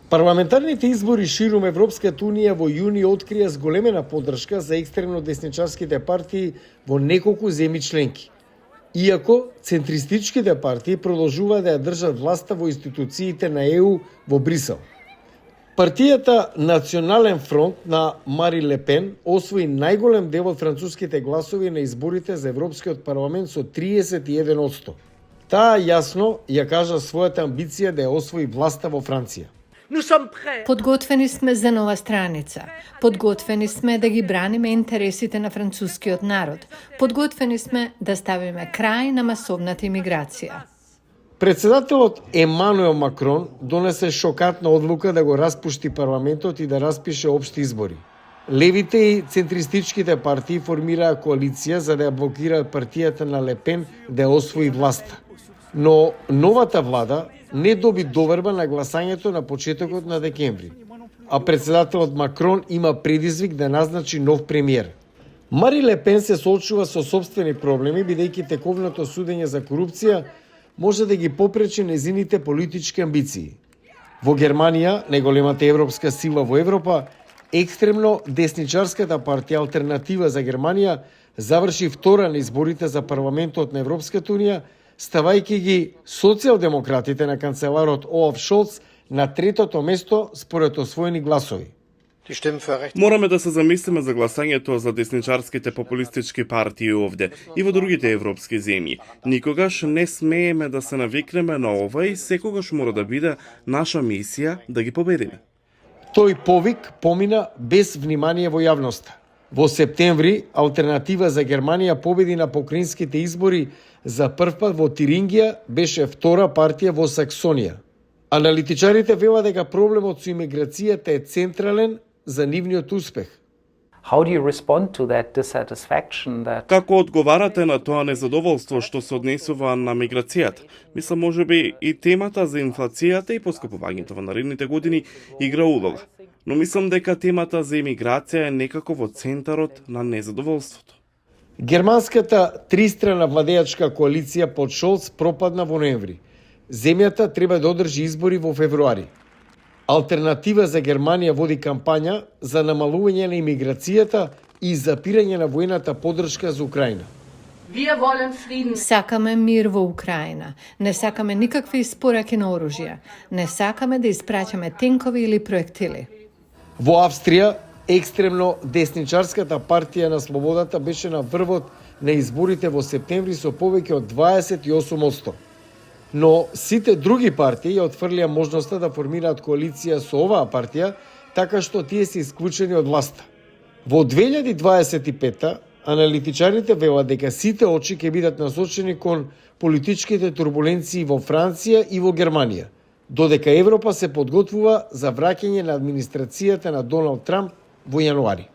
Парламентарните избори ширум Европската Унија во јуни открија зголемена поддршка за екстремно десничарските партии во неколку земји членки. Иако центристичките партии продолжуваат да ја држат власта во институциите на ЕУ во Брисел. Партијата Национален фронт на Мари Ле Пен освои најголем дел од француските гласови на изборите за Европскиот парламент со 31%. Таа јасно ја кажа својата амбиција да ја освои власта во Франција. Подготвени сме за нова страница. Подготвени сме да ги браниме интересите на францускиот народ. Подготвени сме да ставиме крај на масовната имиграција. Председателот Емануел Макрон донесе шокатна одлука да го распушти парламентот и да распише општи избори. Левите и центристичките партии формираа коалиција за да ја блокираат партијата на Ле Пен да ја освои власта. Но новата влада не доби доверба на гласањето на почетокот на декември, а председателот Макрон има предизвик да назначи нов премиер. Мари Ле Пен се соочува со собствени проблеми, бидејќи тековното судење за корупција може да ги попречи незините политички амбиции. Во Германија, најголемата европска сила во Европа, екстремно десничарската партија Алтернатива за Германија заврши втора на изборите за парламентот на Европската Унија, ставајќи ги социјалдемократите на канцеларот Олаф Шолц на третото место според освоени гласови. Мораме да се замислиме за гласањето за десничарските популистички партии овде и во другите европски земји. Никогаш не смееме да се навикнеме на ова и секогаш мора да биде наша мисија да ги победиме. Тој повик помина без внимание во јавноста. Во септември, Алтернатива за Германија победи на покраинските избори за првпат во Тирингија, беше втора партија во Саксонија. Аналитичарите велат дека проблемот со имиграцијата е централен за нивниот успех. Како одговарате на тоа незадоволство што се однесува на миграцијата? Мислам, можеби и темата за инфлацијата и поскапувањето во наредните години игра улога. Но мислам дека темата за имиграција е некако во центарот на незадоволството. Германската тристрана владеачка коалиција под Шолц пропадна во ноември. Земјата треба да одржи избори во февруари. Алтернатива за Германија води кампања за намалување на имиграцијата и запирање на воената поддршка за Украина. Сакаме мир во Украина. Не сакаме никакви испораки на оружја. Не сакаме да испраќаме тенкови или проектили. Во Австрија, екстремно десничарската партија на Слободата беше на врвот на изборите во септември со повеќе од 28%. Но сите други партии ја отфрлија можноста да формираат коалиција со оваа партија, така што тие се исклучени од власта. Во 2025 аналитичарите велат дека сите очи ќе бидат насочени кон политичките турбуленции во Франција и во Германија, додека Европа се подготвува за враќање на администрацијата на Доналд Трамп во јануари.